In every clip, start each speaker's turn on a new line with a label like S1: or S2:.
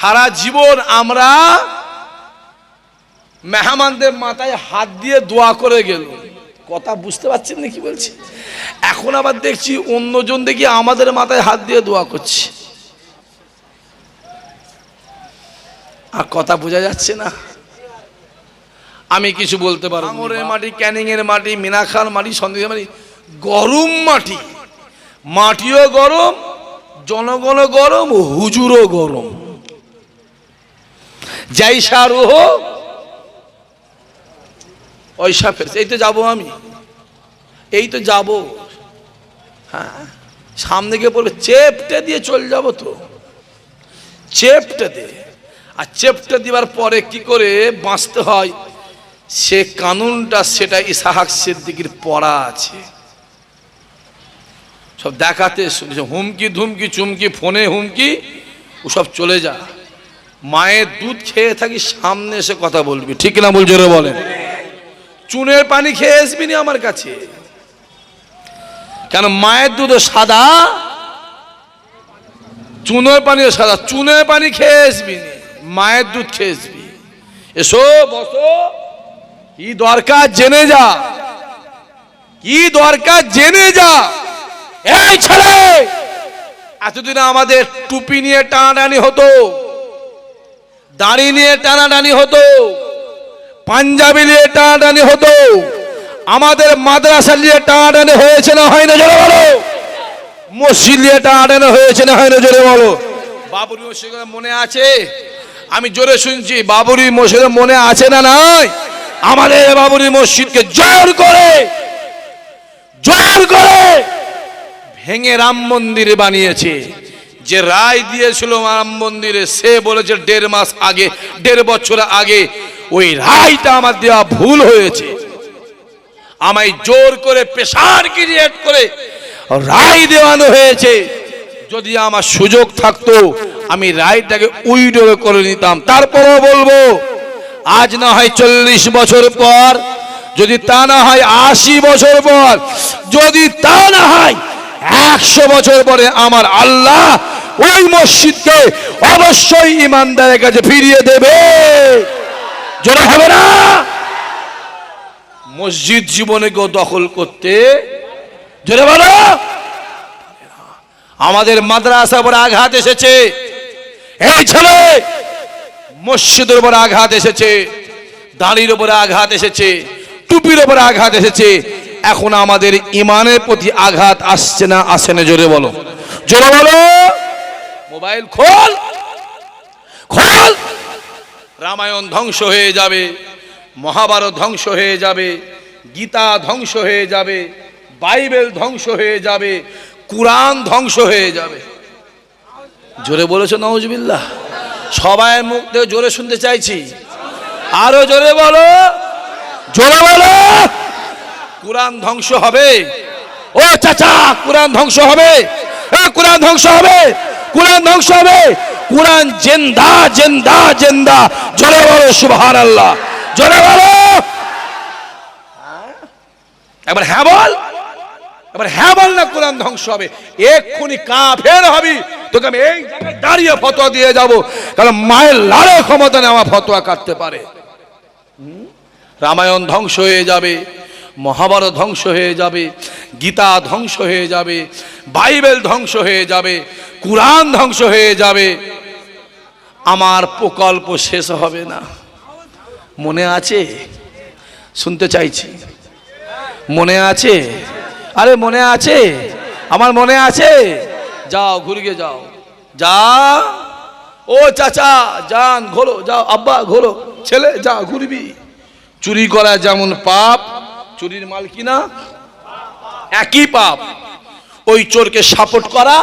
S1: সারা জীবন আমরা মেহমানদের মাথায় হাত দিয়ে দোয়া করে গেল। কথা বুঝতে পারছেন না কি বলছি? এখন আবার দেখছি অন্যজন দেখি আমাদের মাথায় হাত দিয়ে দোয়া করছে। আর কথা বোঝা যাচ্ছে না? আমি কিছু বলতে পারবো। ভাঙড়ের মাটি, ক্যানিং এর মাটি, মিনাখার মাটি, সন্দেহের মাটি, গরম মাটি, মাটিও গরম, জনগণও গরম, হুজুরও গরম। জাইসা রোহ ওইসা ফেরছে। এই তো যাবো আমি, এই তো যাবো। হ্যাঁ, সামনে গিয়ে বলবে চেপটে দিয়ে চলে যাবো তো, চেপটে দিয়ে। আর চেপটে দেওয়ার পরে কি করে বাঁচতে হয় সে কানুনটা, সেটা ইসহাক সিদ্দিকীর পড়া আছে। সব দেখাতে শুনেছে, হুমকি ধুমকি চুমকি, ফোনে হুমকি, ওসব চলে যা। মায়ের দুধ খেয়ে থাকি, সামনে এসে কথা বলবি, ঠিক না বল? জোরে বলেন। চুনের পানি খেয়ে আসবি না আমার কাছে, কেন মায়ের দুধ সাদা, চুনের পানিও সাদা। চুনের পানি খেয়ে আসবি না, মায়ের দুধ খেয়ে আসবি। এসো বসো, কি দরকার জেনে যা, কি দরকার জেনে যা। এই ছেলে, এতদিন আমাদের টুপি নিয়ে টানাটানি হতো, দাড়ি নিয়ে টানাটানি হতো, পাঞ্জাবি নিয়ে টানাটানি হতো, আমাদের মাদ্রাসা নিয়ে টানাটানি হয়েছে না হয় না? জোরে বলো। মসজিদ নিয়ে টানাটানি হয়েছে না হয় না? জোরে বলো। বাবরি মসজিদ মনে আছে? আমি জোরে শুনছি, বাবরি মসজিদ মনে আছে না নাই? আমাদের বাবরি মসজিদকে জোর করে ভেঙে রাম মন্দির বানিয়েছে। যে রায় দিয়েছিল রাম মন্দিরে, সে বলেছে 1.5 মাস আগে, 1.5 বছর আগে, ওই রায়টা আমার দেওয়া ভুল হয়েছে। আমায় জোর করে প্রেসার ক্রিয়েট করে রায় দেওয়ানো হয়েছে। যদি আমার সুযোগ থাকতো আমি রায়টাকে উইডো করে নিতাম। তারপরও বলবো, আজ না হয় 40 বছর পর, যদি তা না হয় 80 বছর পর, যদি তা না হয় 100 বছর পরে, আমার আল্লাহ ওই মসজিদকে অবশ্যই ইমানদারের কাছে ফিরিয়ে দেবে। জোরে হবে না? মসজিদ জীবনে কেউ দখল করতে, জোরে বলো। আমাদের মাদ্রাসার উপর আঘাত এসেছে, এই ছেলে মসজিদের উপর আঘাত এসেছে, দাড়ির উপরে আঘাত এসেছে, টুপির উপরে আঘাত এসেছে। এখন আমাদের ইমানের প্রতি আঘাত আসছে না আসে না? জোরে বলো, জোরে বলো। মোবাইল খোল, খোল। রামায়ণ ধ্বংস হয়ে যাবে, মহাভারত ধ্বংস হয়ে যাবে, গীতা ধ্বংস হয়ে যাবে, বাইবেল ধ্বংস হয়ে যাবে, কুরআন ধ্বংস হয়ে যাবে। জোরে বলেছো নাউজুবিল্লাহ? সবাই মুখ থেকে জোরে শুনতে চাইছি, আরো জোরে বলো, জোরে বলো। কুরআন ধ্বংস হবে। ও চাচা, কুরআন ধ্বংস হবে, কুরআন ধ্বংস হবে, কুরআন ধ্বংস হবে। কুরআন জিন্দা জিন্দা জিন্দা। জোরে বলো সুবহানাল্লাহ, জোরে বলো। এবার হ্যাঁ বল, এবার হ্যাঁ বল না, কুরআন ধ্বংস হবে। এক্ষুনি কাফের হবি, তোকে আমি এই জায়গায় দাঁড়িয়ে ফতোয়া দিয়ে যাব, কারণ মায়ের লাড়ে ক্ষমতা নেওয়া ফতোয়া কাটতে পারে। রামায়ণ ধ্বংস হয়ে যাবে, মহাভারত ধ্বংস হয়ে যাবে, গীতা ধ্বংস হয়ে যাবে, বাইবেল ধ্বংস হয়ে যাবে, কুরআন ধ্বংস হয়ে যাবে। আমার প্রকল্প শেষ হবে না। মনে আছে? শুনতে চাইছি, মনে আছে? আরে মনে আছে? আমার মনে আছে। যাও ঘুরে যাও, যা। ও চাচা যান, ঘোরো, যাও। আব্বা ঘোরো, ছেলে যা, ঘুরবি। চুরি করা যেমন পাপ, চুরির মাল কিনা একই পাপ। ওই চোরকে সাপোর্ট করা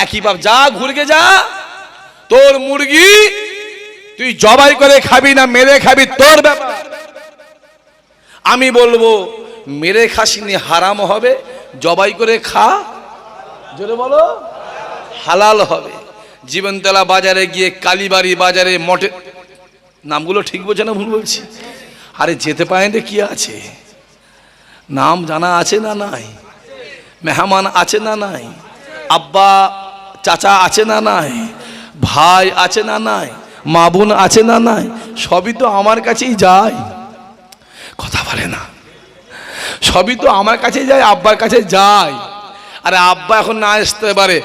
S1: একই পাপ। যা ঘুরে যা। তোর মুরগি তুই জবাই করে খাবি না মেরে খাবি, তোর ব্যাপার। আমি বলবো মেরে খাসিনি হারাম হবে, জবাই করে খা, জোরে বলো, হালাল হবে। জীবনতলা বাজারে গিয়ে, কালীবাড়ি বাজারে, মঠে, নামগুলো ঠিক বলছে না ভুল বলছি? আরে যেতে পারেন কি আছে? নাম জানা আছে না নাই? মেহমান আছে না নাই? আব্বা চাচা আছে না নাই? ভাই আছে না নাই, মা বোন আছে না নাই, সবই তো আমার কাছেই যায়। কথা বলে না, সবই তো আমার কাছে যায়, আব্বার কাছে যায়। আরে আব্বা এখন না আসতে পারে,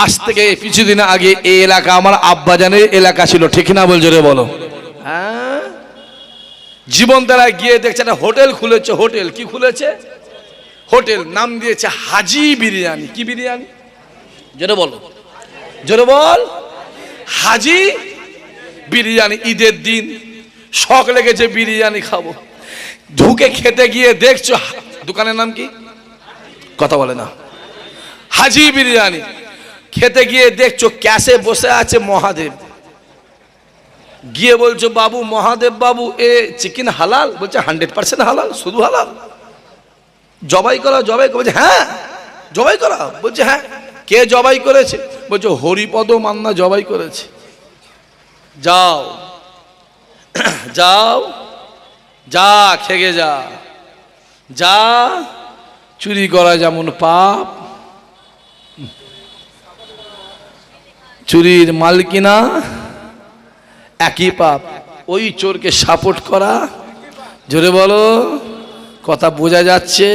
S1: আজ থেকে কিছুদিন আগে এই এলাকা আমার আব্বা জানের এলাকা ছিল, ঠিক না বলছো রে বলো? হ্যাঁ, জীবন দ্বারা গিয়ে দেখছে একটা হোটেল খুলেছে। হোটেল কি খুলেছে? হোটেল নাম দিয়েছে হাজি বিরিয়ানি। কি বিরিয়ানি? জোরে বলো, জোরে বল। হাজি বিরিয়ানি। ঈদের দিন শখ লেগেছে বিরিয়ানি খাবো, ঢুকে খেতে গিয়ে দেখছো দোকানের নাম কি? কথা বলে না। হাজি বিরিয়ানি খেতে গিয়ে দেখছো ক্যাশে বসে আছে মহাদেব। গিয়ে বলছো বাবু, মহাদেব বাবু, এ চিকেন হালাল? বলছে 100% হালাল। শুধু হালাল? জবাই করা? জবাই বলছে হ্যাঁ জবাই করা। বলছে হ্যাঁ। কে জবাই করেছে? বলছে হরিপদ মান্না জবাই করেছে। যাও যাও, যা খেগে যা, যা। চুরি করা যেমন পাপ, চুরির মাল কিনা একই পাপ। ওই চোরকে সাপোর্ট করা, জোরে বলো, কথা বোঝা যাচ্ছে?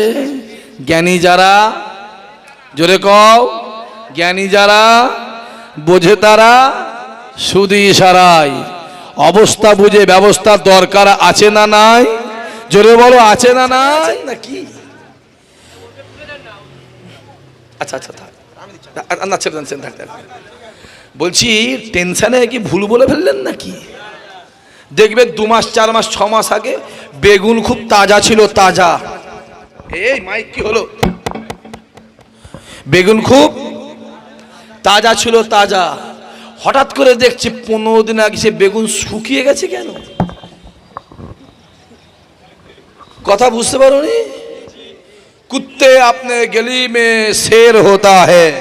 S1: জ্ঞানী যারা, জোরে কও, জ্ঞানী যারা বোঝে তারা শুধু ইশারায়। অবস্থা বুঝে ব্যবস্থা দরকার আছে না নাই? জোরে বলো, আছে না নাই? নাকি? আচ্ছা আচ্ছা থাক না, ছেড়ে দেন, থাক। বলছি টেনশনে কি ভুল বলে ফেললেন নাকি? দেখবে 2 মাস 4 মাস 6 মাস আগে বেগুন খুব তাজা ছিল, তাজা। এই মাইক কি হলো? বেগুন খুব তাজা ছিল, তাজা। হঠাৎ করে দেখছি 15 দিন আগে সে বেগুন শুকিয়ে গেছে। কেন? কথা বুঝতে পারোনি? কুত্তে আপনে গলি মে শের হোতা হ্যায়।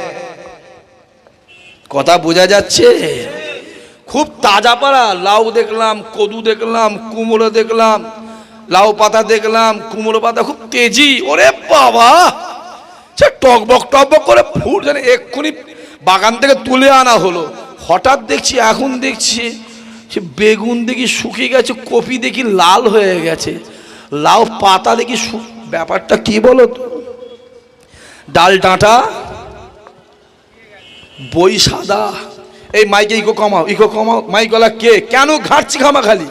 S1: কথা বোঝা যাচ্ছে? খুব তাজা পাড়া। লাউ দেখলাম, কদু দেখলাম, কুমড়ো দেখলাম, লাউ পাতা দেখলাম, কুমড়ো পাতা খুব তেজি। ওরে বাবা, সে টকবক টকবক করে ফুট যেন এক্ষুনি বাগান থেকে তুলে আনা হলো। হঠাৎ দেখছি, এখন দেখছি সে বেগুন দেখি শুকিয়ে গেছে, কপি দেখি লাল হয়ে গেছে, লাউ পাতা দেখি। ব্যাপারটা কি বলো তো? ডাল ডাঁটা, বই সাদা। এই মাইকে ইকো কমাও, ইকো কমাও। মাইক গলা কে? কেন ঘাটছি খামা খালি?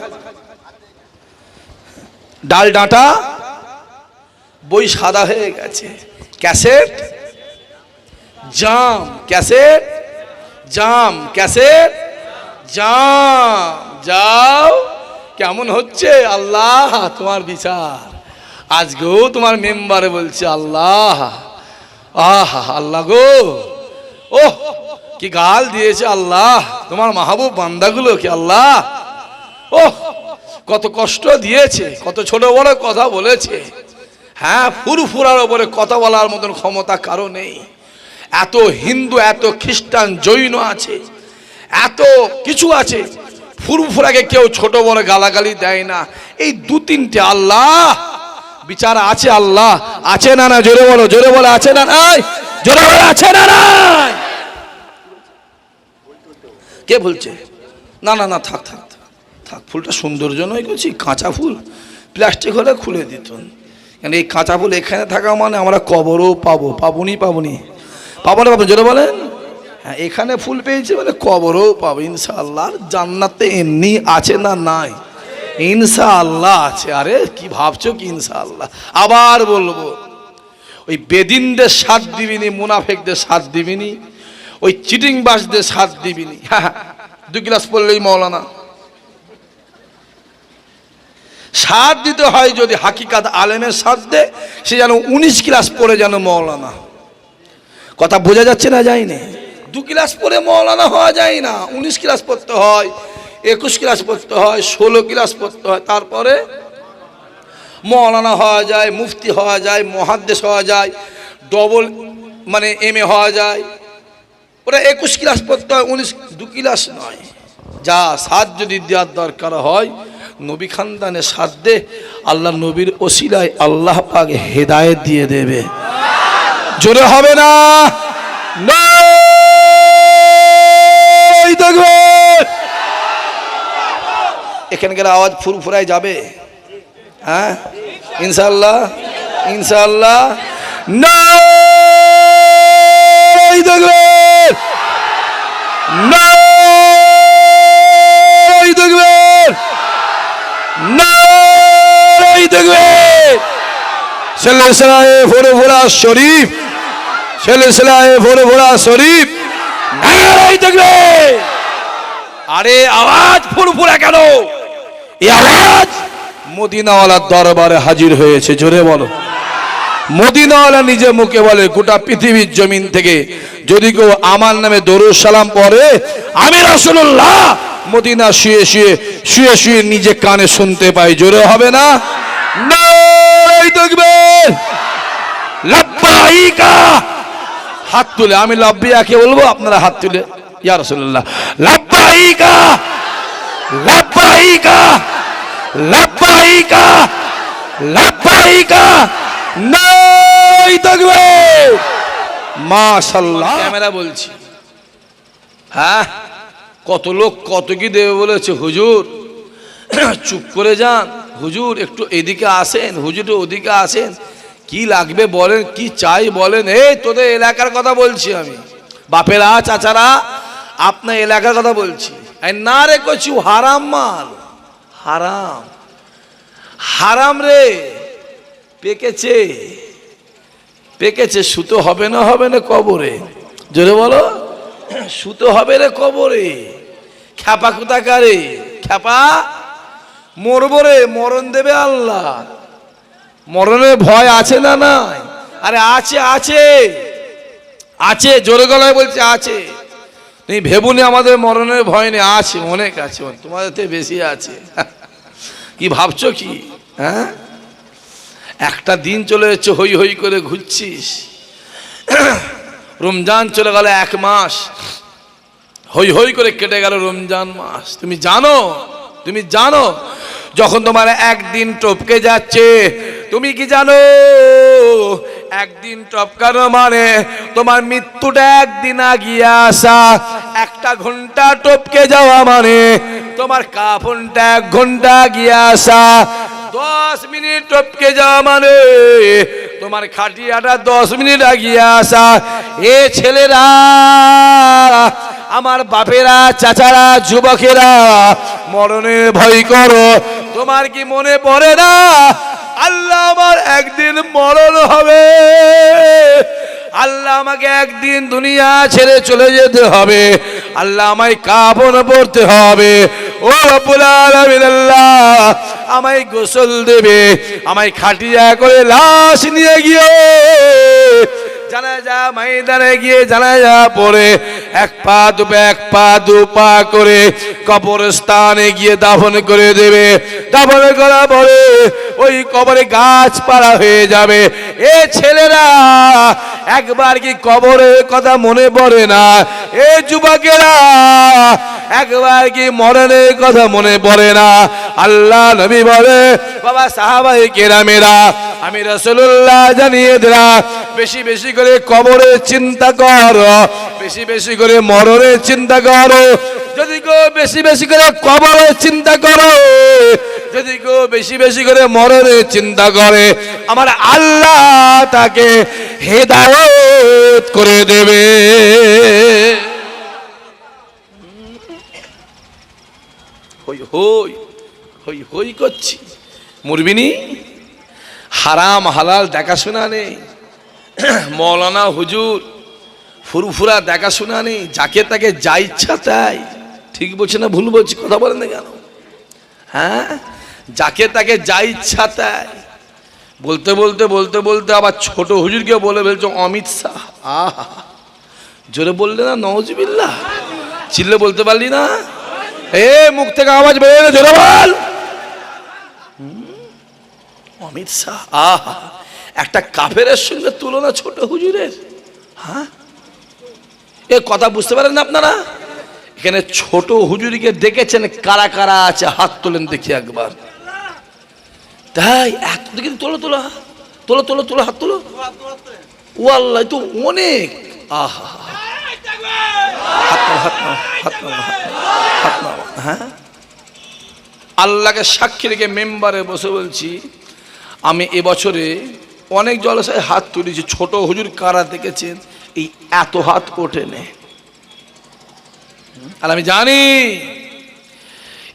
S1: ডাল ডাঁটা, বই সাদা হয়ে গেছে। ক্যাসেট জাম, ক্যাসেট জাম, ক্যাসেট জাম। যাও, কেমন হচ্ছে? আল্লাহ তোমার বিচার। আজকেও তোমার মেম্বারে বলছে আল্লাহ, আহা আল্লাহ গো, ওহ কি গাল দিয়েছে আল্লাহ তোমার মাহবুব বান্দাগুলোকে। আল্লাহ ওহ কত কষ্ট দিয়েছে, কত ছোট বড় কথা বলেছে। হ্যাঁ, ফুরফুরার ওপরে কথা বলার মতন ক্ষমতা কারো নেই। এত হিন্দু, এত খ্রিস্টান, জৈন আছে, এত কিছু আছে, ফুরফুরাকে কেউ ছোট বড় গালাগালি দেয় না। এই 2-3টে আল্লাহ বিচার আছে। আল্লাহ আছে না না? জোরে বলো, জোরে বলো, আছে না নাই? জোরে বলো, আছে না নাই? কে বলছে? না না না, থাক থাক থাক। ফুলটা সৌন্দর্য নয় করছি, কাঁচা ফুল। প্লাস্টিক হলে খুলে দিত। কেন এই কাঁচা ফুল এখানে থাকা মানে আমরা কবরও পাবো। পাবনি পাবনি? পাবো না? পাবো? জোরে বলেন। হ্যাঁ, এখানে ফুল পেয়েছে মানে কবরও পাবো ইনশাআল্লাহ। জান্নাতে এমনি আছে না নাই? ইনশাআল্লাহ আছে। আরে কি ভাবছো কি ইনশাআল্লাহ? আবার বলবো, ওই বেদিনদের সাথ দিবিনি, মুনাফেকদের সাথ দিবিনি, ওই চিটিং বাসদের সাথ দিবিনি। হ্যাঁ, 2 ক্লাস পড়লেই মৌলানা। সাথ দিতে হয় যদি হাকিকাত আলেমের সাথ দে, সে যেন 19 ক্লাস পড়ে যেন মৌলানা। কথা বোঝা যাচ্ছে না? যায়নি? 2 ক্লাস পড়ে মৌলানা হওয়া যায় না। 19 ক্লাস পড়তে হয়, 21 ক্লাস পড়তে হয়, 16 ক্লাস পড়তে হয়, তারপরে মৌলানা হওয়া যায়, মুফতি হওয়া যায়, মুহাদ্দিস হওয়া যায়, ডবল মানে MA হওয়া যায়। ওরা 21 ক্লাস পড়তে হয়, 2 ক্লাস নয়। যা সাথ যদি দেওয়ার দরকার হয় নবী খানদানের সাথ দে, আল্লাহ নবীর ওসিলায় আল্লাহ পাক হেদায়েত দিয়ে দেবে। জোরে হবে না? দেখবে এখানকার আওয়াজ ফুরফুরায় যাবে? হ্যাঁ, ইনশাআল্লাহ, ইনশাআল্লাহ। নারায়ে তাকবীর, নারায়ে তাকবীর, নারায়ে তাকবীর। সিলসিলায়ে ফুরফুরা শরীফ, সিলসিলায়ে ফুরফুরা শরীফ, নারায়ে তাকবীর। আরে আওয়াজ ফুরফুরা কেন? এই আওয়াজ মদিনাওয়ালার দরবারে হাজির হয়েছে। জোরে বলো। মদিনাওয়ালা নিজে মুখে বলে, গোটা পৃথিবীর জমিন থেকে যদি কেউ আমার নামে দরুদ সালাম পড়ে, আমি রাসূলুল্লাহ মদিনা শুয়ে শুয়ে শুয়ে শুয়ে নিজে কানে শুনতে পাই। জোরে হবে না? নারায়ে তাকবীর, লাব্বাইকা। হাত তুলে, আমি লাব্বাইকা বলবো, আপনারা হাত তুলে ইয়া রাসূলুল্লাহ, লাব্বাইকা, লাব্বাইকা, লাব্বাইকা, লাব্বাইকা, নারায়ে তাকবীর। মাশাআল্লাহ। ক্যামেরা বলছি, হ্যাঁ, কত লোক কত কি দেবে বলেছে। হুজুর চুপ করে যান, হুজুর একটু এদিকে আসেন, হুজুর ওদিকে আসেন, কি লাগবে বলেন, কি চাই বলেন। এই তোদের এলাকার কথা বলছি আমি, বাপেরা চাচারা আপনার এলাকার কথা বলছি। না রে কচু, হারাম মাল, হারাম, হারাম রে। পেকেছে, পেকেছে, সুতো হবে না, হবে না কবরে। জোরে বলো, সুতো হবে রে কবরে। খ্যাপা কোথাকারে, খ্যাপা মরবো রে, মরণ দেবে আল্লাহ। মরণের ভয় আছে না নাই? আরে আছে, আছে, আছে। জোরে গলায় বলছে আছে। তুমি ভেবুনি আমাদের মরণের ভয় নেই, আছে, অনেক আছে, তোমাদের থেকে বেশি আছে। কি ভাবছো কি? হ্যাঁ, একটা দিন চলে যাচ্ছে, হই হই করে ঘুরছিস। রমজান চলে গেল, 1 মাস হই হই করে কেটে গেল রমজান মাস। তুমি জানো, তুমি জানো যখন তোমার একদিন টপকে যাচ্ছে, তুমি কি জানো একদিন টপকানো মানে তোমার মৃত্যুটা একদিন আগিয়ে আসা। 1 ঘন্টা টপকে যাওয়া মানে তোমার কাফনটা 1 ঘন্টা আগিয়ে আসা। 10 মিনিট টপকে যাওয়া মানে তোমার খাটিয়াটা 10 মিনিট আগিয়ে আসা। এ ছেলেরা, আমার বাপেরা, চাচারা, যুবকেরা, মরণের ভয় করো। তোমার কি মনে পড়ে না আল্লাহ আমার একদিন মরণ হবে, আল্লাহ আমাকে একদিন দুনিয়া ছেড়ে চলে যেতে হবে, আল্লাহ আমায় কাফন পরতে হবে। ও রব্বুল আলামিন, আল্লাহ আমায় গোসল দেবে, আমায় খাটিয়া করে লাশ নিয়ে গিয়ে জানাজা ময়দানে গিয়ে জানাজা পড়ে 1 পা 2 পা করে কবরস্থানে গিয়ে দাফন করে দেবে। দাফন করা পরে ওই কবরে গাছপালা হয়ে যাবে। এ ছেলেরা, একবার কি কবরের কথা মনে পড়ে না? এ যুবকেরা, একবার কি মরণের কথা মনে পড়ে না? আল্লাহ নবী বলে, বাবা সাহাবায়ে কেরামেরা, আমি রাসূলুল্লাহ জানিয়ে দিলাম, বেশি বেশি করে কবরের চিন্তা করো, বেশি বেশি করে মরণের চিন্তা করো। যদি কেউ বেশি বেশি করে কবরের চিন্তা করো, যদি কেউ বেশি বেশি করে মরণের চিন্তা করে, আমার আল্লাহ তাকে হেদায়েত করে দেবে। হই হই হই হই করছি, মরবিনি। হারাম হালাল দেখাশোনা নেই, মৌলানা হুজুর ফুরফুরা দেখাশোনা নেই, যাকে তাকে যা ইচ্ছা তাই। ঠিক বলছি না ভুল বলছি? কথা বলেন না কেন? হ্যাঁ, যাকে তাকে যা ইচ্ছা তাই বলতে বলতে বলতে বলতে আবার ছোট হুজুরকে বলে ফেলছো অমিত শাহ। আহা, জোরে বললে না নওয়াজবিল্লাহ, চিল্লে বলতে পারলি না? এ মুখ থেকে আওয়াজ বেরোয় না, জোরে বল। অমিত শাহ, আহা, একটা কাফেরের সঙ্গে তুলনা ছোট হুজুরের। হ্যাঁ, এ কথা বুঝতে পারেন না আপনারা? এখানে ছোট হুজুরিকে দেখেছেন কারা কারা আছে? হাত তোলেন দেখি একবার। তাই এত দেখি, তোলো তোলো তোলো তোলো তোলো, হাত তোলো। ও আল্লাহ, তো অনেক। আহা, হাত নাও, হাত নাও, হাত নাও, হাত নাও। হ্যাঁ, আল্লাহকে সাক্ষী রেখে মেম্বারে বসে বলছি, আমি এবছরে অনেক জলসায় হাত তুলেছি। ছোট হুজুর কারা দেখেছেন? এই এত হাত ওঠেনে। আর আমি জানি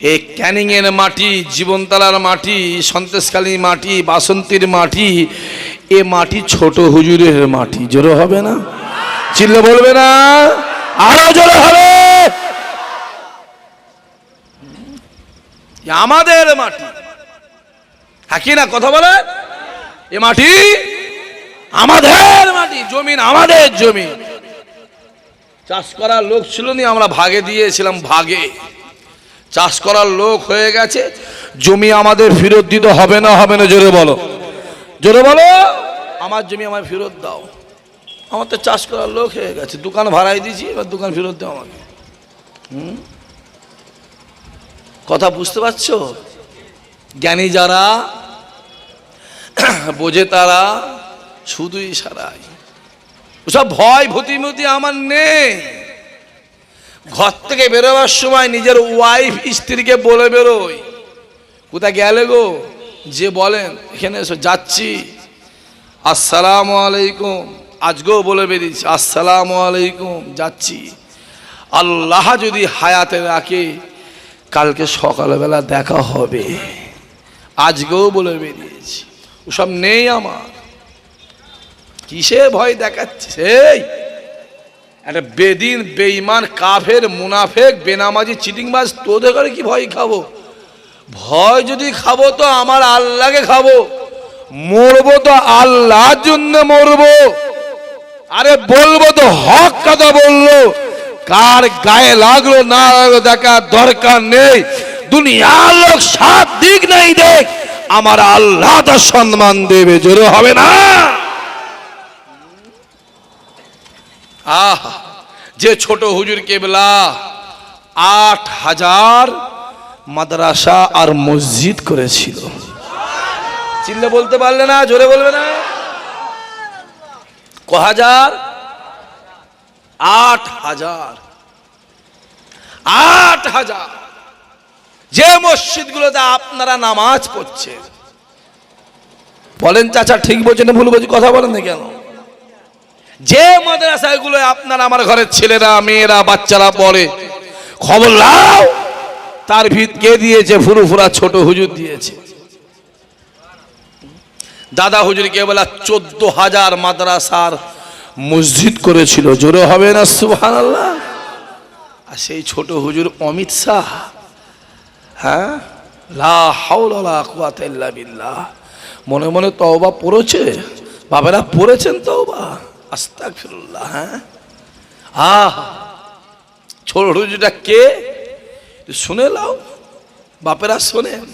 S1: এই ক্যানিং এর মাটি, জীবনতলার মাটি, সন্তেশখালী মাটি, বাসন্তীর মাটি, এ মাটি ছোট হুজুরের মাটি। জোরে হবে না? চিল্লে বলবে না? আরো জোরে হবে। আমাদের মাটি, হ্যাঁ কি না কথা বলে? এ মাটি আমাদের মাটি, জমিন আমাদের জমি। চাষ করার লোক ছিল না, আমরা ভাগে দিয়েছিলাম। ভাগে চাষ করার লোক হয়ে গেছে, জমি আমাদের ফেরত দিতে হবে না? হবে না? জোরে বলো, জোরে বলো। আমার জমি আমায় ফেরত দাও। আমার তো চাষ করার লোক হয়ে গেছে, দোকান ভাড়াই দিয়েছি, এবার দোকান ফেরত দাও আমাকে। কথা বুঝতে পারছো? জ্ঞানী যারা বোঝে তারা শুধু ইশারায়। ওসব ভয় ভূতিমতি আমার নেই। ঘর থেকে বেরোবার সময় নিজের ওয়াইফ স্ত্রীকে বলে বেরোই, কোথায় গেলে গো? যে বলেন এখানে এসো, যাচ্ছি, আসসালামু আলাইকুম। আজকেও বলে বেরিয়েছি, আসসালামু আলাইকুম, যাচ্ছি। আল্লাহ যদি হায়াতে রাখে কালকে সকালবেলা দেখা হবে। আজকেও বলে বেরিয়েছি। ওসব নেই আমার। কিসে ভয় দেখাচ্ছে? সেই একটা বেদিন, বেঈমান, কাফের, মুনাফেক, বেনামাজি, চিটিংবাজ, তোদের করে কি ভয় খাবো? ভয় যদি খাবো তো আমার আল্লাহকে খাবো। মরবো তো আল্লাহর জন্য মরবো। আরে বলবো তো হক কথা বললো, কার গায়ে লাগলো না লাগলো দেখার দরকার নেই। দুনিয়ার লোক সাত দিক নাই দেখ, আমার আল্লাহ তার সম্মান দেবে। জোরে হবে না? আহ, যে ছোট হুজুর কেবলা ৮,০০০ মাদ্রাসা আর মসজিদ করেছিল। চিল্লে বলতে পারলে না? জোরে বলবে না? ক হাজার? ৮,০০০। ৮,০০০। যে মসজিদগুলোতে আপনারা নামাজ পড়ছেন, বলেন চাচা ঠিক বলছেন না ভুল বলছি? কথা বলেন না কেন? যে মাদ্রাসাগুলো আপনার আমার ঘরের ছেলেরা, মেয়েরা, বাচ্চারা পড়ে, খবর লাও তার ভিত কে দিয়েছে? ফুরুফুরা ছোট হুজুর দিয়েছে। দাদা হুজুর কে বলা ১৪,০০০ মাদ্রাসার মসজিদ করেছিল। জোরে হবে না সুবহানাল্লাহ? আর সেই ছোট হুজুর অমিত শাহ, হ্যাঁ, লা হাওলা ওয়ালা কুওয়াতা ইল্লা বিল্লাহ, মনে মনে তওবা পড়েছে। বাবারা পড়েছেন তওবা? আস্তাগফিরুল্লাহ। হ্যাঁ, আহ, ছোট হুজুরটা কে শুনে লাও, বাপেরা শোনেন।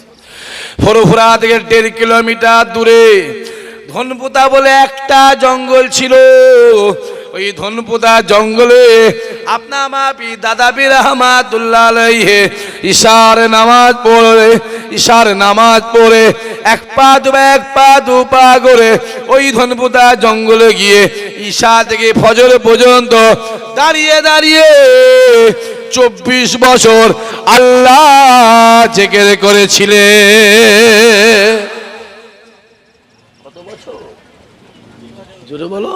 S1: ফুরফুরা থেকে ১.৫ কিলোমিটার দূরে ধনপুতা বলে একটা জঙ্গল ছিল। ওই ধনপুতা জঙ্গলে আপনা মাপি দাদা বীর রহমাতুল্লাহ আলাইহি ইশার নামাজ পড়ে এক পা দু পা করে ওই ধনপুতা জঙ্গলে গিয়ে ঈশা থেকে ফজর পর্যন্ত দাঁড়িয়ে দাঁড়িয়ে ২৪ বছর আল্লাহ জিকির করেছিলেন। কত বছর? জোরে বলো।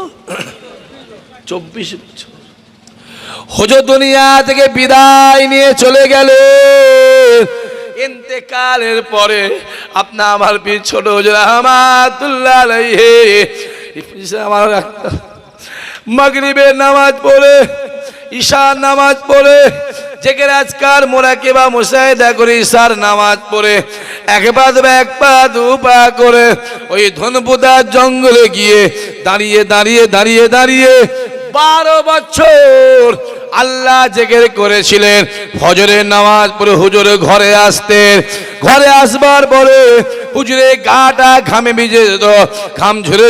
S1: ২৪ বছর। হুজুর দুনিয়া থেকে বিদায় নিয়ে চলে গেলেন। ইন্তেকালের পরে আপনা আমার পীর ছোট হুজুর রহমাতুল্লাহ আলাইহি আমার মাগরিবের নামাজ পড়ে, ঈশার নামাজ পড়ে, জিকির আজকার মুরাকিবা মুশাহিদা করে ঈশার নামাজ পড়ে এক পা দু পা করে ওই ধনপুতা জঙ্গলে গিয়ে দাঁড়িয়ে ১২ বছর আল্লাহ জিকির করেছিলেন। ফজরের নামাজ পড়ে হুজুরে ঘরে আসতেন। ঘরে আসবার পরে হুজুরে গাটা ঘামে ভিজে যেত, ঘাম ঝরে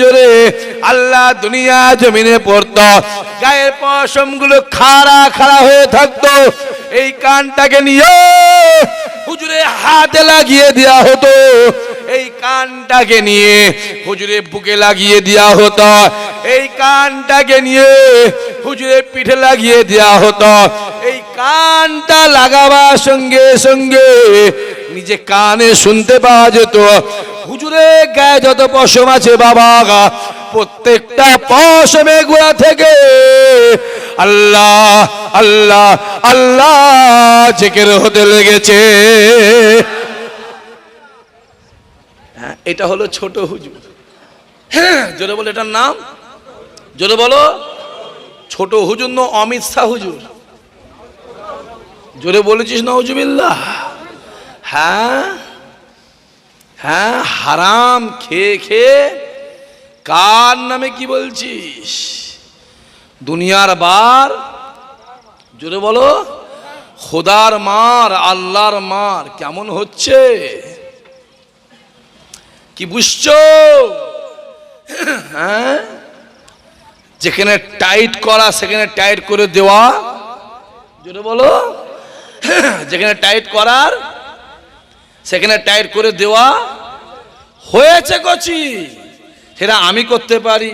S1: ঝরে আল্লাহ দুনিয়া জমিনে পড়ত। গায়ের পশমগুলো খাড়া হয়ে থাকতো। এই কানটাকে নিয়ে হুজুরে হাতে লাগিয়ে দেওয়া হতো। এই কানটাকে নিয়ে হুজুরে বুকে লাগিয়ে দেওয়া হতো। এই কানটাকে নিয়ে হুজুরে পিঠে লাগিয়ে দেওয়া হতো। এই কানটা লাগাবার সঙ্গে সঙ্গে নিজে কানে শুনতে পাওয়া যেত। হুজুরের গায়ে যত পশম আছে বাবা, প্রত্যেকটা পশমে গোড়া থেকে আল্লাহ আল্লাহ আল্লাহ জিকির হতে লেগেছে। এটা হলো ছোট হুজুর। হ্যাঁ, জোরে বলো এটার নাম, জোরে বলো। ছোট হুজুর না অমিত শাহ হুজুর? জোরে বলেছিস না হুজুবিল্লাহ? হ্যাঁ হ্যাঁ, হারাম খেয়ে খেয়ে কার নামে কি বলছিস? দুনিয়ার বার, জোরে বলো। খোদার মার, আল্লাহর মার কেমন হচ্ছে কি বুঝছো? হ্যাঁ, যেখানে টাইট করা সেখানে টাইট করে দেওয়া, জোরে বলো। যেখানে টাইট করার সেখানে টাইট করে দেওয়া হয়েছে কচি। সেটা আমি করতে পারি,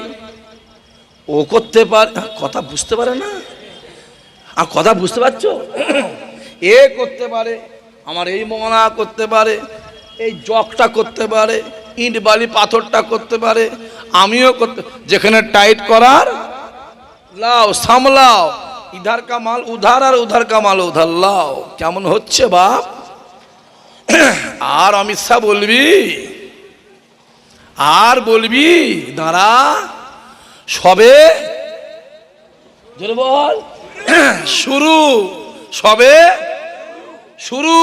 S1: ও করতে পারে। কথা বুঝতে পারে না? আর কথা বুঝতে পারছো? এ করতে পারে, আমার এই মোহনা করতে পারে, এই জগটা করতে পারে, ইট বালি পাথরটা করতে পারে, আমিও করতে। যেখানে টাইট করার লাও, সামলাও। ইধার কা মাল উধার আর উধার কা মাল উধার লাও। কেমন হচ্ছে বাপ? আর অমিত শাহ বলবি, আর বলবি দাঁড়া, সবে জোরে বল শুরু, সবে শুরু।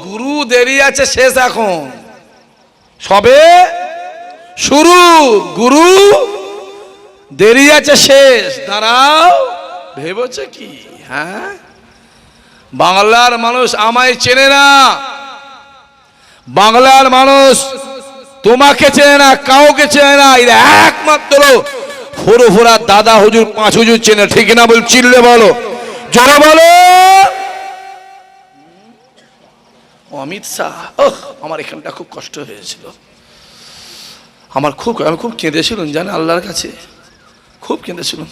S1: গুরু দেরি আছে, শেষ এখন। সবে শুরু, গুরু দেরি আছে, শেষ। দাঁড়াও, ভেবেছে কি? হ্যাঁ, বাংলার মানুষ আমায় চেনে না, বাংলার মানুষ তোমাকে চেনে না, কাউকে চেনে না। এরা একমাত্র ফুরফুরা দাদা হুজুর, পাঁচ হুজুর চেনে। ঠিক না বল? চিল্লে বলো, জোরে বলো। অমিত শাহ, আমার এখানটা খুব কষ্ট হয়েছিল। আমি খুব কেঁদেছিলাম জানে, আল্লাহর কাছে খুব কেঁদেছিলাম।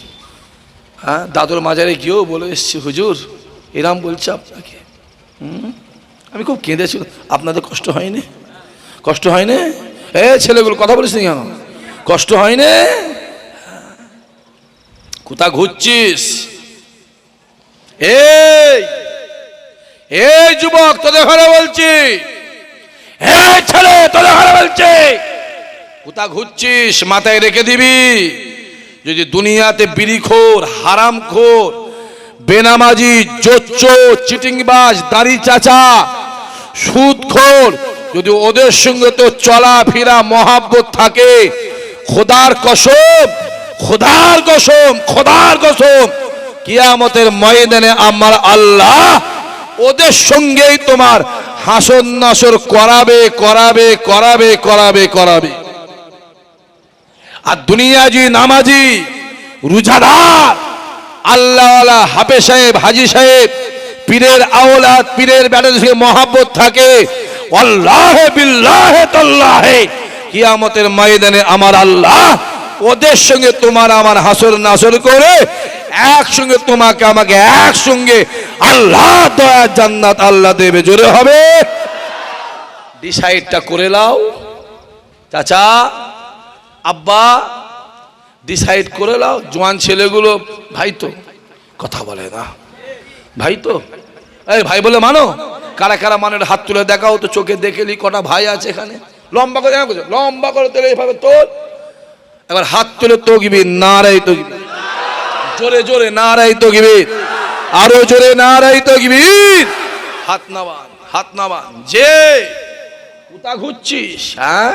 S1: হ্যাঁ, দাদুর মাজারে গিয়েও বলে এসছি, হুজুর এরাম বলছে আপনাকে। আমি খুব কেঁদেছিলাম। আপনাদের কষ্ট হয়নি? কষ্ট হয়নি? এ ছেলেগুলো কথা বলিস না কেন? কষ্ট হয়নি? কোথা ঘুরছিস? এই যুবক, তোদের ঘরে বলছি, এই ছেলে তোদের ঘরে বলছি, কোথা ঘুরছিস? মাথায় রেখে দিবি। যদি দুনিয়াতে বিড়িখোর, হারামখোর, বেনামাজি, জোচ্চোর, চিটিংবাজ, দাড়ি চাচা, সুদখোর, যদি ওদের সঙ্গে তো চলাফেরা মহাব্বত থাকে, খোদার কসম, খোদার কসম, খোদার কসম, কিয়ামতের ময়দানে আমার আল্লাহ ওদের সঙ্গেই তোমার হাসর নাসর করাবে করাবে করাবে করাবে করাবে। আর দুনিয়াজি, নামাজি, রোজাদার, আল্লাহওয়ালা, হাফেজ সাহেব, হাজি সাহেব, পীরের আওলাদ, পীরের ব্যাটার সঙ্গে মহাব্বত থাকে, আল্লাহে বিল্লাহে তাল্লাহে, কিয়ামতের ময়দানে আমার আল্লাহ ওদের সঙ্গে তোমার আমার হাসর নাসর করে একসঙ্গে তোমাকে আমাকে একসঙ্গে আল্লাহ দয়া জান্নাত আল্লাহ দেবে। জোরে হবে। ডিসাইডটা করে নাও চাচা, আব্বা, ডিসাইড করে নাও। জোয়ান ছেলেগুলো, ভাই তো কথা বলে না, ভাই তো এই ভাই বলে মানো। কারা কারা মানে হাত তুলে দেখাও তো, চোখে দেখেলি কটা ভাই আছে এখানে। লম্বা করে, লম্বা করে তোলে, এইভাবে তোল। এবার হাত তুলে তকবীর, নারায়ে তকবীর, জোরে জোরে নারায়ে তকবীর, আরো জোরে নারায়ে তকবীর। হাত নামান, হাত নামান। যে কোথা ঘুরছিস? হ্যাঁ,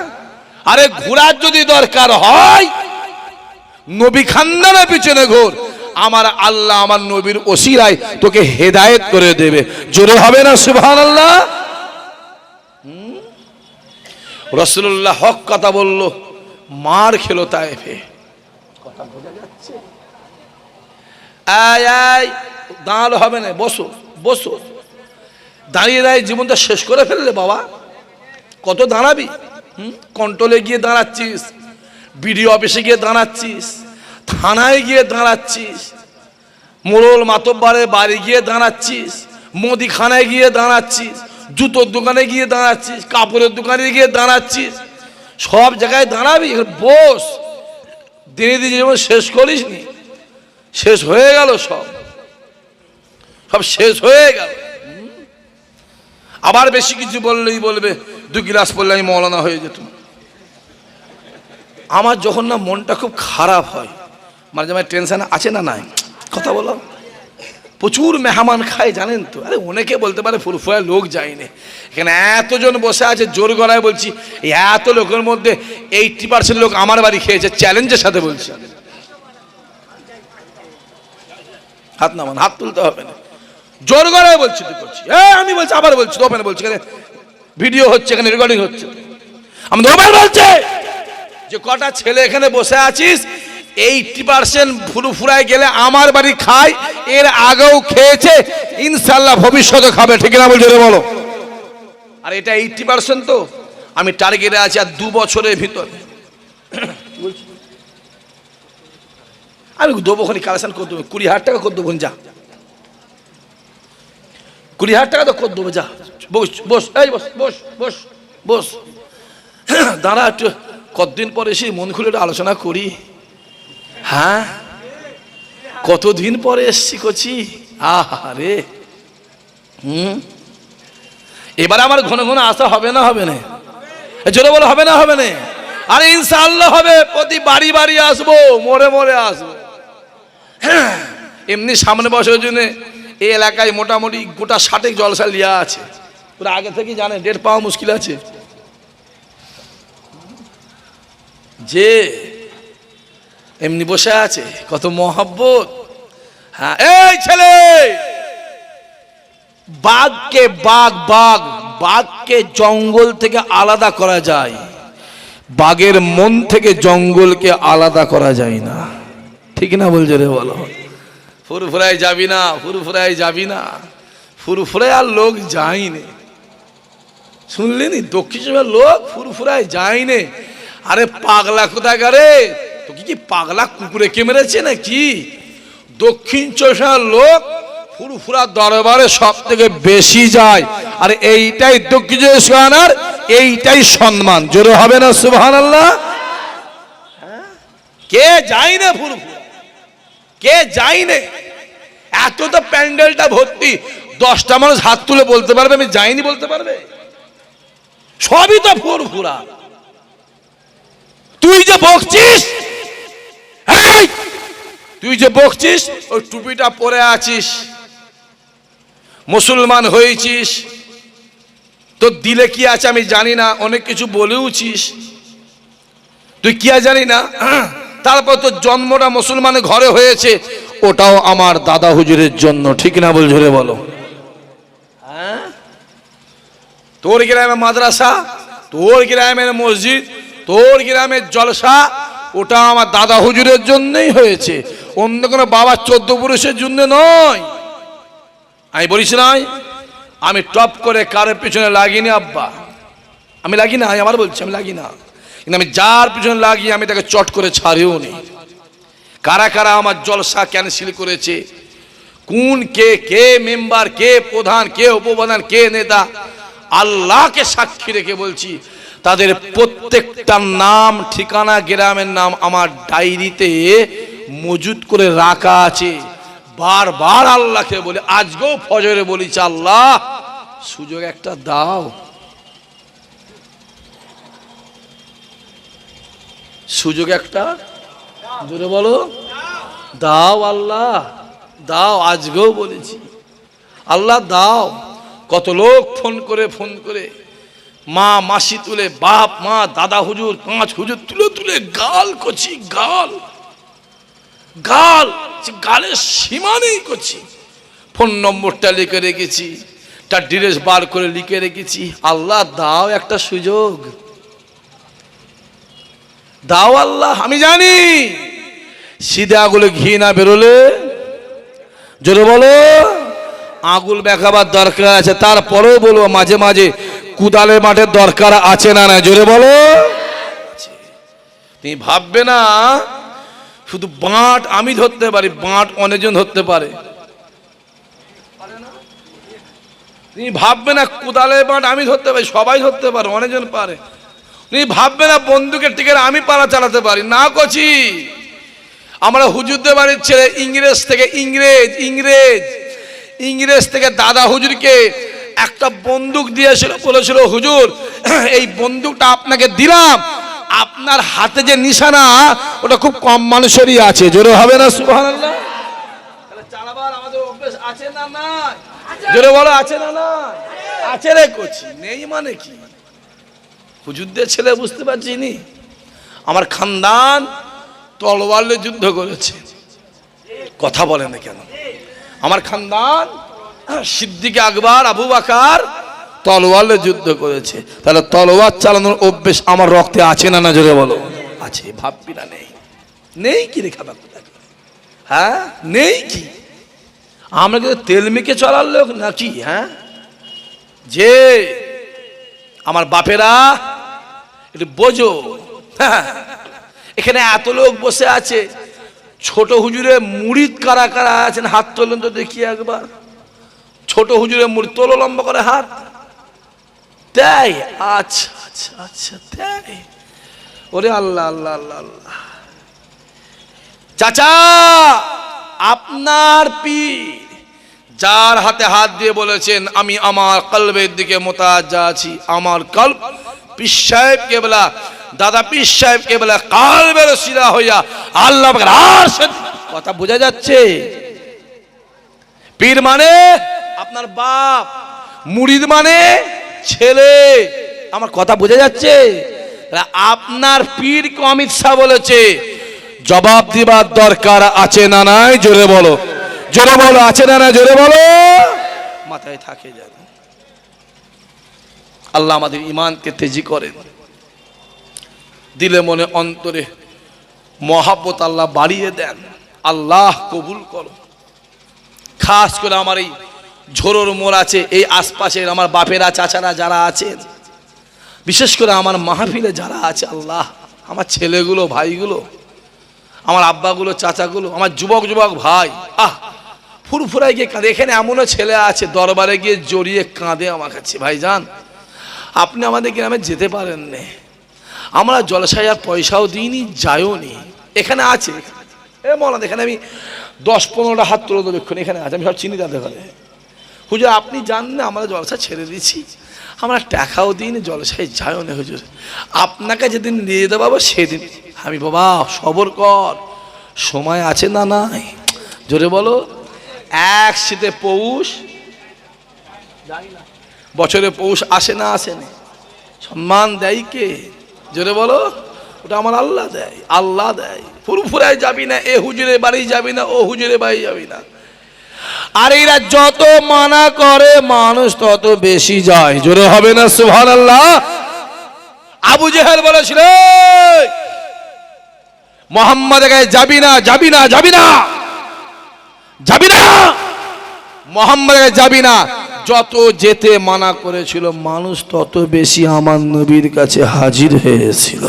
S1: আরে ঘোরার যদি দরকার হয় নবী খানদানের পিছনে ঘোর। আমার আল্লাহ আমার নবীর ওসিলায় তোকে হেদায়েত করে দেবে। জোরে হবে না সুবহানাল্লাহ? রাসূলুল্লাহ হক কথা বলল, মার খেলো তায়েফে। কথা বোঝা যাচ্ছে? আয় আয়, দাঁড়ালে হবে না, বসো বসো। দাঁড়িয়ে দাঁড়িয়ে জীবনটা শেষ করে ফেললে বাবা। কত দাঁড়াবি? কন্ট্রোলে গিয়ে দাঁড়াচ্ছিস, বিডিও অফিসে গিয়ে দাঁড়াচ্ছিস, থানায় গিয়ে দাঁড়াচ্ছিস, মোড়ল মাতব্বারের বাড়ি গিয়ে দাঁড়াচ্ছিস, মুদিখানায় গিয়ে দাঁড়াচ্ছিস, জুতোর দোকানে গিয়ে দাঁড়াচ্ছিস, কাপড়ের দোকানে গিয়ে দাঁড়াচ্ছিস, সব জায়গায় দাঁড়াবি, বস। দিনে দিনে যেমন শেষ করিস নি, শেষ হয়ে গেল, সব শেষ হয়ে গেল। আবার বেশি কিছু বললেই বলবে 2 গ্লাস পড়লে আমি মৌলানা হয়ে যেত। আমার যখন না মনটা খুব খারাপ হয়, মাঝে মাঝে টেনশন আছে না নাই, কথা বলো, প্রচুর মেহমান খায় জানেন তো। আরে অনেকে বলতে পারে ফুরফুরা লোক যায়নি, এখানে এতজন বসে আছে, জোর গলায় বলছি, এই এত লোকের মধ্যে 80% লোক আমার বাড়ি খেয়েছে, চ্যালেঞ্জের সাথে বলছি। হাত নামান, হাত তুলতে হবে না, জোর গলায় বলছি, তুই করছি, আমি বলছি, আবার বলছি, ওপেন বলছি, এখানে ভিডিও হচ্ছে, এখানে রেকর্ডিং হচ্ছে, আমি ওপেন বলছি যে কটা ছেলে এখানে বসে আছিস, 80% ফুরফুরায় গেলে আমার বাড়ি খায়, এর আগেও খেয়েছে, ইনশাল্লাহ ভবিষ্যতে খাবে, ঠিক না বলছে রে বলো। আর এটা 80% তো, আমি টার্গেটে আছি আর 2 বছরের ভিতরে আমি দেবো, খানি কালেকশন করে দেবো, 20,000 টাকা করে দেবো, যা 20,000 টাকা তো করে দেবো, যা বস বস, এই বস বস বস বস, দাঁড়া একটু, কতদিন পরে এসে মন খুলে একটু আলোচনা করি। হ্যাঁ, কতদিন পরে এসছি করছি, আরে এবার আমার ঘন ঘন আসা হবে না, হবে না, জোরে বলো, হবে না, হবে না, আরে ইনশাআল্লাহ হবে, প্রতি বাড়ি বাড়ি আসবো, মোড়ে মোড়ে আসবো। এমনি সামনে বছরের জন্য এই এলাকায় মোটামুটি গোটা 60 জলসা লিয়া আছে, পুরো আগে থেকে জানে, ডেট পাওয়া মুশকিল আছে। যে এমনি বসে আছে, কত মহব্বত। হ্যাঁ, এই ছেলে, বাঘকে বাঘকে জঙ্গল থেকে আলাদা করা যায়, বাঘের মন থেকে জঙ্গলকে আলাদা করা যায় না, ঠিক না বলছে রে বলো। ফুরফুরায় যাবি না, ফুরফুরায় যাবি না, ফুরফুরায় আর লোক যায়নি, শুনলেনি, দক্ষিণ লোক ফুরফুরায় যায়নি। আরে পাগলা কোথাকারে, তো কি পাগলা কুকুরে কে মেরেছে নাকি? দক্ষিণ চব্বিশ লোক ফুরফুরা দরবারে সব থেকে বেশি যায়, আর এইটাই দক্ষিণ চব্বিশ পরগনার, এইটাই সম্মান, জোরে হবে না সুবহানাল্লাহ। কে যায় না ফুরফুরা, কে যায় না? এত তো প্যান্ডেলটা ভর্তি, 10টা মানুষ হাত তুলে বলতে পারবে আমি যাইনি, বলতে পারবে? সবই তো ফুরফুরা। তুই যে বকছিস, তুই যে বকছিস, ওই টুপিটা পরে আছিস, মুসলমান হয়েছিস, তোর দিলে কি আছে আমি জানি না, অনেক কিছু বলেওছিস, তুই কি জানি না, তারপর তোর জন্মটা মুসলমানের ঘরে হয়েছে, ওটাও আমার দাদা হুজুরের জন্য, ঠিক না বলছো রে বলো। হ্যাঁ, তোর গ্রামে মাদ্রাসা, তোর গ্রামের মসজিদ, তোর গ্রামের জলসা, ওটা আমার দাদা হুজুরের জন্যই হয়েছে, অন্য কোনো বাবা 14 পুরুষের জন্য নয়। আমি বলিস নাই, আমি টপ করে কারোর পিছনে লাগিনি আব্বা, আমি লাগি না, আমার বলছি আমি লাগি না, কিন্তু আমি যার পিছনে লাগি আমি তাকে চট করে ছাড়িও নি। কারা কারা আমার জলসা ক্যান্সেল করেছে, কোন কে মেম্বার, কে প্রধান, কে উপপ্রধান, কে নেতা, আল্লাহকে সাক্ষী রেখে বলছি, তাদের প্রত্যেকটা নাম, ঠিকানা, গ্রামের নাম আমার ডায়েরিতে মজুদ করে রাখা আছে। বারবার আল্লাহকে বলে, আজকেও ফজরে বলেছি, আল্লাহ সুযোগ একটা দাও, সুযোগ একটা, জোরে বলো, দাও আল্লাহ, দাও, আজকেও বলেছি আল্লাহ দাও। কত লোক ফোন করে মা মাসি তুলে, বাপ মা দাদা হুজুর 5 হুজুর তুলে গাল করছি, গালের সীমা নেই করছি। ফোন নম্বরটা লিখে রেখেছি, তার ডিটেলস বার করে লিখে রেখেছি। আল্লাহ দাও একটা সুযোগ, দাও আল্লাহ। আমি জানি সিধে আগুলে ঘি না বেরোলে, জোরে বলো, আগুল বেখাবার দরকার আছে, তারপরেও বলবো মাঝে মাঝে কুদালের মাঠের দরকার আছে না না, জোরে বলো। তুমি ভাববে না শুধু বাঁট আমি ধরতে পারি, বাঁট অনেকজন ধরতে পারে। তুমি ভাববে না কোদালের বাট আমি ধরতে পারি, সবাই ধরতে পারে, অনেকজন পারে। তুমি ভাববে না বন্দুকের টিকের আমি পালা চালাতে পারি না। কচি আমরা হুজুরদের বাড়ির ছেলে ইংরেজ থেকে দাদা হুজুরকে একটা বন্দুক দিয়েছিল, বলেছিল হুজুর এই বন্দুকটা আপনাকে দিলাম, আপনার হাতে যে নিশানা ওটা খুব কম মানুষেরই আছে, জোরে হবে না সুবহানাল্লাহ? তাহলে চালাবার আমাদের অভ্যাস আছে না না? জোরে বলো আছে না না? আছে রে কচি, নেই মানে কি? হুজুরদের ছেলে বুঝতে পারছি নি, আমার খানদান তলোয়ারে যুদ্ধ করেছে, কথা বলে না কেন? আমার খানদান সিদ্দিক আকবর আবু বকর তলোয়ারে যুদ্ধ করেছে, তাহলে তলোয়ার চালানোর অভ্যেস আমার রক্তে আছে না না? জোরে বলো আছে। ভাববি না নেই, নেই কি রে খাবার? হ্যাঁ নেই কি? আমরা কিন্তু তেল মেখে চলার লোক নাকি? হ্যাঁ, যে আমার বাপেরা একটু বোঝো, এখানে এত লোক বসে আছে, ছোট হুজুরে মুরিদ কারা কারা আছেন হাত তোলেন তো দেখি একবার। ছোট হুজুরে মুরিদ তোলো, লম্বা করে হাত। তাই আচ্ছা আচ্ছা আচ্ছা তাই। ওরে আল্লাহ আল্লাহ আল্লাহ আল্লাহ। চাচা আপনার পীর যার হাতে হাত দিয়ে বলেছেন আমি আমার কলবের দিকে মোতাজ্জা আছি, আমার কলব পীর সাহেব কেবলা, দাদা পীর সাহেব কেবলা কলবের শিরা হইয়া আল্লাহ পাকের আরশের, কথা বোঝা যাচ্ছে? পীর মানে আপনার বাপ, মুরিদ মানে ছেলে, আমার কথা বোঝা যাচ্ছে? আপনার পীরকে অমিত শাহ বলেছে জবাব দিবার দরকার আছে না নাই? জোরে বলো, জোরে বলো আছে না না? জোরে বলো, মাথায় থাকে যেন। আল্লাহ আমাদের ঈমানকে তেজি করেন, দিলে মনে অন্তরে মহাব্বত আল্লাহ বাড়িয়ে দেন। আল্লাহ কবুল করো। খাস করে আমার এই ঝোড়োর মোড় আছে, এই আশপাশের আমার বাপেরা চাচারা যারা আছেন, বিশেষ করে আমার মাহফিলে যারা আছে, আল্লাহ আমার ছেলেগুলো ভাইগুলো, আমার আব্বাগুলো চাচাগুলো, আমার যুবক ভাই, ফুরফুরাই গিয়ে কাঁদে। এখানে এমনও ছেলে আছে দরবারে গিয়ে জড়িয়ে কাঁদে আমার কাছে, ভাইজান আপনি আমাদের গ্রামে যেতে পারেন না, আমরা জলসায় আর পয়সাও দিইনি, যাইও নি। এখানে আছে এ মৌলানা, এখানে আমি 10-15টা হাত তুলে দেবো এক্ষুনি, এখানে আছে, আমি সব চিনি তাদের ঘরে। হুজুর আপনি জান না আমরা জলসা ছেড়ে দিচ্ছি, আমরা টাকাও দিইনি, জলসায় যাইও না হুজুর, আপনাকে যেদিন নিয়ে যেতে পারবো সেদিন। আমি বাবা সবর কর, সময় আছে না নাই? জোরে বলো। এক শীতে পৌষ, বছরে পৌষ আসে না আসে না? সম্মান দেয় কে? জোরে বলো। ওটা আমার আল্লাহ দেয়, আল্লাহ দেয়। ফুরফুরায় যাবি না, এ হুজুরে বাড়ি যাবি না, ও হুজুরে বাড়ি যাবি না। আর এরা যত মানা করে মানুষ তত বেশি যায়, জোরে হবে না সুবহানাল্লাহ? আবু জেহেল বলেছিল মুহাম্মাদের গায়ে যাবি না, যাবি না, যাবি না, যাবি না, মুহাম্মাদের গায়ে যাবি না। যত যেতে মানা করেছিল মানুষ তত বেশি আমার নবীর কাছে হাজির হয়েছিল।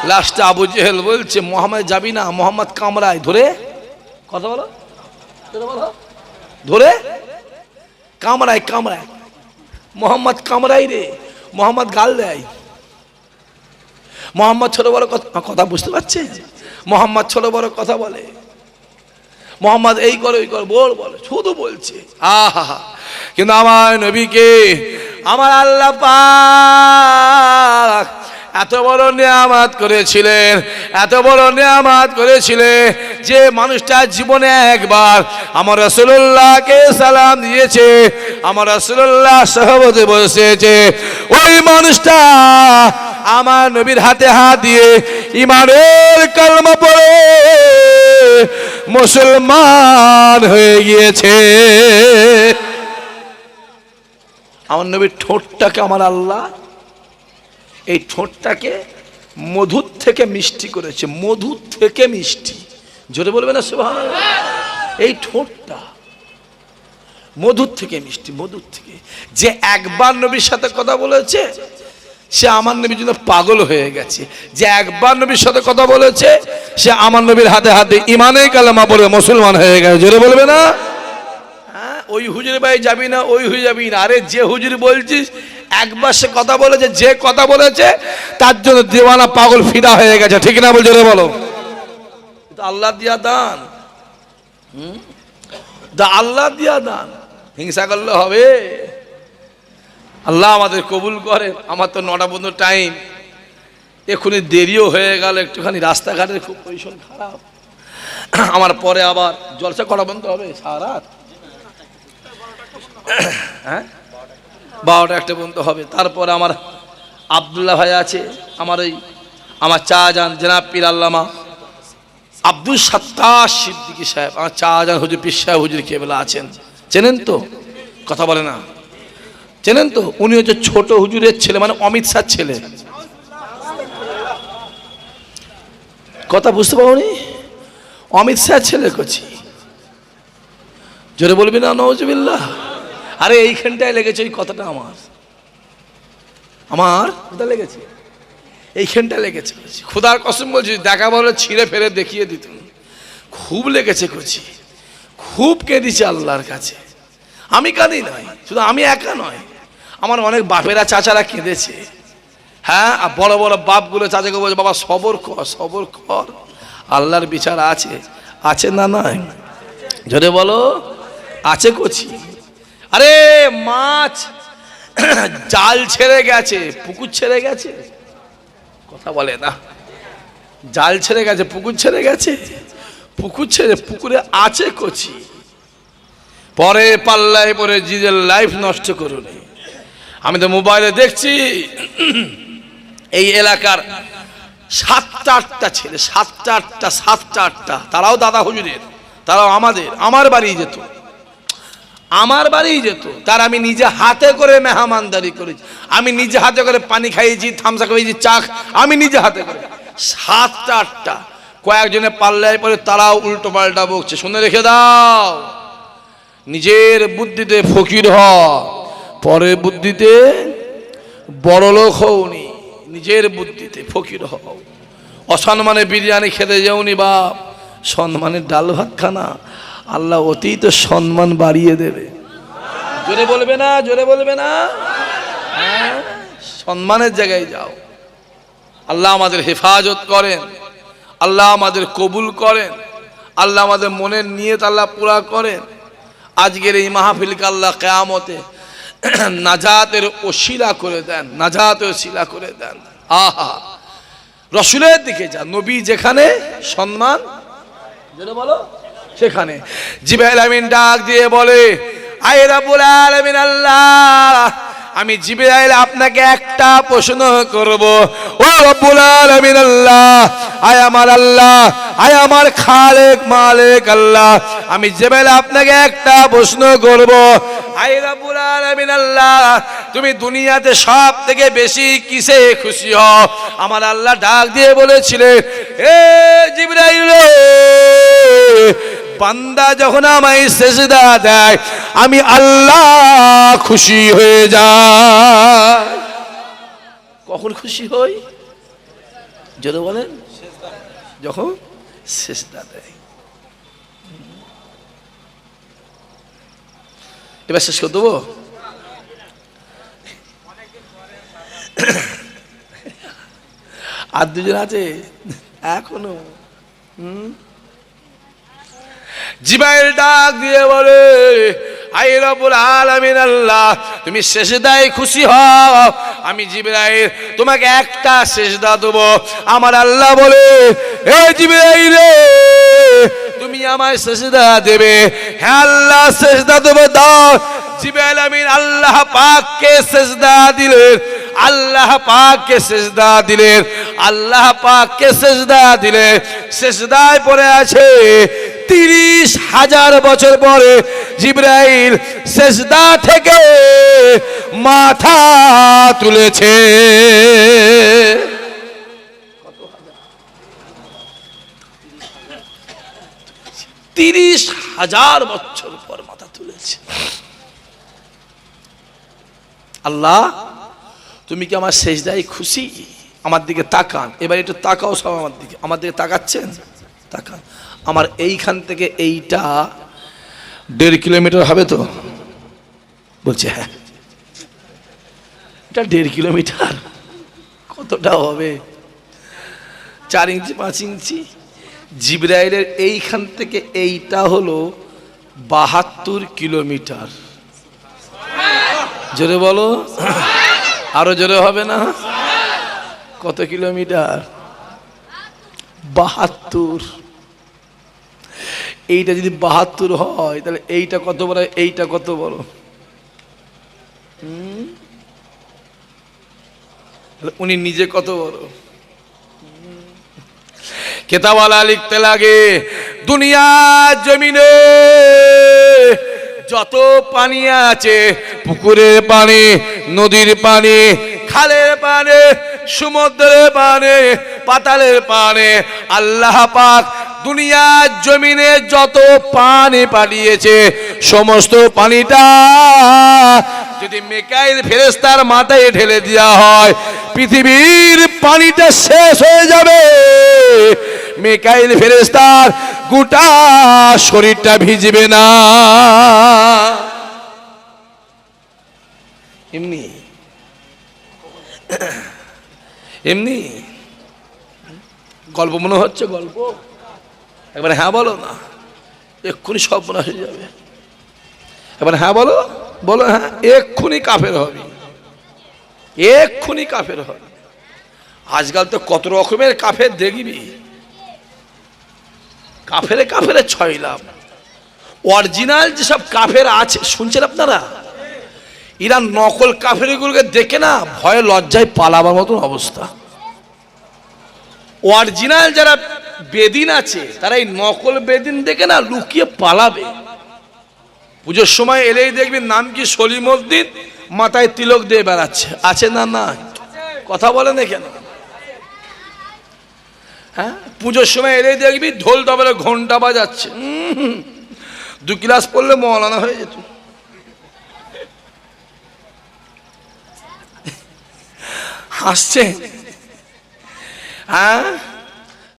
S1: লাস্টে আবু জেহেল বলছে মুহাম্মদ যাবি না, মুহাম্মদ কামড়ায় ধরে, কথা বলো, ধরে কামড়ায়, কামড়ায়, মুহাম্মদ কামড়াই রে, মুহাম্মদ গাল দেয়। মুহাম্মদ ছোট বড় কথা বুঝতে পারছে? মুহাম্মদ ছোট বড় কথা বলে, মুহাম্মদ এই করে ওই করে বলে, শুধু বলছে আহা। কিন্তু আমার নবীকে আমার আল্লাহ পাক এত বড় নিয়ামত করেছিলেন, এত বড় নিয়ামত করেছিলেন যে মানুষটা জীবনে একবার আমার রাসূলুল্লাহকে সালাম দিয়েছে, আমার রাসূলুল্লাহ সাহাবতে বসেছে, ওই মানুষটা আমার নবীর হাতে হাত দিয়ে ঈমানের কালেমা পড়ে মুসলমান হয়ে গিয়েছে। আমার নবীর ঠোঁটটাকে আমার আল্লাহ এই ঠোঁটটাকে মধুর থেকে মিষ্টি করেছে, মধুর থেকে মিষ্টি, জোরে বলবে না সুবহানাল্লাহ? এই ঠোঁটটা মধুর থেকে মিষ্টি, মধুর থেকে। যে একবার নবীর সাথে কথা বলেছে সে আমার নবীর জন্য পাগল হয়ে গেছে, যে একবার নবীর সাথে কথা বলেছে সে আমার নবীর হাতে হাতে ঈমানে কালেমা পড়ে মুসলমান হয়ে গেছে, জোরে বলবে না? ওই হুজুর ভাই যাবি না, ওই হুজুর যাবি না। আরে যে হুজুর বলছিস একবার সে কথা বলেছে, যে কথা বলেছে তার জন্য দেওয়ানা পাগল ফিদা হয়ে গেছে, ঠিক না বলছো রে বলো? আল্লাহ দিয়া দান, আল্লাহ দিয়া দান, হিংসা করলে হবে? আল্লাহ আমাদের কবুল করে। আমার তো 9টা পর্যন্ত টাইম, এক্ষুনি দেরিও হয়ে গেল, একটুখানি রাস্তাঘাটের খুব পজিশন খারাপ। আমার পরে আবার জলসা করা বন্ধ হবে সারা রাত, হ্যাঁ 12টা 1টা পর্যন্ত হবে। তারপরে আমার আবদুল্লাহ ভাই আছে, আমার চাচাজান জনাব পীর আল্লামা আব্দুল সাত্তার সিদ্দিকী সাহেব, আমার চাচাজান হুজুর পীর সাহেব হুজুর কেবলা আছেন, চেনেন তো? কথা বলে না, চেনেন তো? উনি হচ্ছে ছোট হুজুরের ছেলে, মানে অমিত শাহর ছেলে। কথা বুঝতে পারোনি? অমিত শাহর ছেলে করছি, জোরে বলবি না নওয়াজুবিল্লাহ? আরে এইখানটায় লেগেছে এই কথাটা, আমার কোথায় লেগেছে? এইখানটা লেগেছে। খোদার কসম বলছি, দেখা বলে ছিঁড়ে ফেলে দেখিয়ে দিত। খুব লেগেছে করছি, খুব কেঁদেছি আল্লাহর কাছে। আমি কাঁদি নয়, শুধু আমি একা নয়, আমার অনেক বাপেরা চাচারা কেঁদেছে। হ্যাঁ, বড় বড় বাপগুলো চাচাকে বলছে বাবা সবর কর, সবর কর, আল্লাহর বিচার আছে। আছে না নয়? জোরে বলো, আছে করছি। আরে মাছ জাল ছেড়ে গেছে, পুকুর ছেড়ে গেছে, কথা বলে না। জাল ছেড়ে গেছে, পুকুর ছেড়ে গেছে, পুকুর ছেড়ে পুকুরে আছে কচি, পরে পাল্লায় পরে নিজের লাইফ নষ্ট করুন। আমি তো মোবাইলে দেখছি এই এলাকার 7টা 8টা ছেলে, 7টা 8টা, তারাও দাদা হুজুরের, তারাও আমার বাড়ি যেত, আমার বাড়ি যেত। তার আমি নিজে হাতে করে মেহমানদারি করেছি, আমি নিজে হাতে করে পানি খাইয়েছি, থামসা খাইয়েছি, চা আমি নিজে হাতে করে। 7টা 8টা, কয়েকজনে পাল্লায় পরে তারাও উল্টো পাল্টা বকছে। শুনে রেখে দাও, নিজের বুদ্ধিতে ফকির হ, পরে বুদ্ধিতে বড় লোক হওনি, নিজের বুদ্ধিতে ফকির হও। অসম্মানে বিরিয়ানি খেতে যাওনি বাপ, সম্মানের ডাল ভাত খানা, আল্লাহ অতীত সম্মান বাড়িয়ে দেবে। জোরে বলবে না, জোরে বলবে না? হ্যাঁ, সম্মানের জায়গায় যাও। আল্লাহ আমাদের হেফাজত করেন, আল্লাহ আমাদের কবুল করেন, আল্লাহ আমাদের মনের নিয়ত আল্লাহ পুরা করেন। আজকের এই মাহফিলকে আল্লাহ কিয়ামতে নাজাতের ওসিলা করে দেন, নাজাতের ওসিলা করে দেন। আহা, রসুলের দিকে যা, নবী যেখানে সম্মান, যেটা বলো সেখানে। জিবরাইল আমিন ডাক দিয়ে বলে, আয় রাব্বুল আলামিন আল্লাহ, আমি জিবরাইল আপনাকে একটা প্রশ্ন করব। ও রাব্বুল আলামিন আল্লাহ, আয় আমার আল্লাহ, আয় আমার খালেক মালিক আল্লাহ, আমি জিবরাইল আপনাকে একটা প্রশ্ন করব। আয় রাব্বুল আলামিন আল্লাহ, তুমি দুনিয়াতে সব থেকে বেশি কিসে খুশি হও? আমার আল্লাহ ডাক দিয়ে বলেছিলেন, এ জিবরাইল, বান্দা যখন আমায় সেজদা দেয় আমি আল্লাহ খুশি হয়ে যাই। কখন খুশি হই? যদি বলেন যখন সেজদা দেয়। এবার শেষ করে দেবো। আর দুজন আছে এখনো। জিবরাইল ডাক দিয়ে বলে, আয় রব্বুল আলামিন আল্লাহ, তুমি সেজদায় খুশি হও, আমি জিবরাইল তোমাকে একটা সেজদা দেব। আমার আল্লাহ বলে, এ জিবরাইল, তুমি আমায় সেজদা দেবে? হ্যাঁ আল্লাহ, সেজদা দেব, দাও। জিবরাইল আমিন আল্লাহ পাককে সেজদা দিলেন, আল্লাহ পাককে সেজদা দিলেন, আল্লাহ পাককে সেজদা দিলেন। সেজদায় পড়ে আছে 30,000 বছর পরে জিবরাইল সেজদা থেকে মাথা তুলেছে। 30,000 বছর পর মাথা তুলেছে। আল্লাহ, তুমি কি আমার সেজদায় খুশি? আমার দিকে তাকান, এবার একটু তাকাও সব আমার দিকে তাকাচ্ছেন? তাকান। আমার এইখান থেকে এইটা 1.5 কিলোমিটার হবে তো? বলছে হ্যাঁ। এটা 1.5 কিলোমিটার কতটা হবে? 4 ইঞ্চি 5 ইঞ্চি। জিবরাইলের এইখান থেকে এইটা হলো 72 কিলোমিটার। জোরে বলো, আরো জোরে হবে না? কত কিলোমিটার? 72। এইটা যদি 72 হয় তাহলে এইটা কত বড়, এইটা কত বড়? উনি নিজে কত বড়? কেতাবওয়ালা লিখতে লাগে, দুনিয়া জমিনে যত পানি আছে, পুকুরের পানি, নদীর পানি, খালের পানি, সমুদ্রের পানি, পাতালের পানি, আল্লাহ পাক দুনিয়ার জমিনে যত পানি পাঠিয়েছে, সমস্ত পানিটা যদি মিকাইল ফেরেশতার মাথায় ঢেলে দেওয়া হয়, পৃথিবীর পানিটা শেষ হয়ে যাবে। মিকাইল ফেরেশতার গোটা শরীরটা ভিজবে না। এমনি এমনি গল্প মনে হচ্ছে? গল্প একবার হ্যাঁ বলো না, এক্ষুনি সব মনে হয়ে যাবে। এবার হ্যাঁ বলো, বলো হ্যাঁ। এক্ষুনি কাফের হবে, এক্ষুনি কাফের হবে। আজকাল তো কত রকমের কাফের দেখবি। কাফেরে কাফেরে ছয় লাভ। অরিজিনাল যেসব কাফের আছে শুনছেন আপনারা, এরা নকল কাফেরগুলোকে দেখে না ভয়ে লজ্জায় পালাবার মতন অবস্থা। অরিজিনাল যারা বেদিন আছে তারা এই নকল বেদিন দেখে না লুকিয়ে পালাবে। পুজোর সময় এলেই দেখবি নাম কি সলিমউদ্দিন, মাথায় তিলক দিয়ে বেড়াচ্ছে। আছে না? না, কথা বলে না কেন? হ্যাঁ, পুজোর সময় এলেই দেখবি ঢোল তবলে ঘন্টা বাজাচ্ছে। 2 ক্লাস পড়লে মৌলানা হয়ে যেত। হাসছে? হ্যাঁ,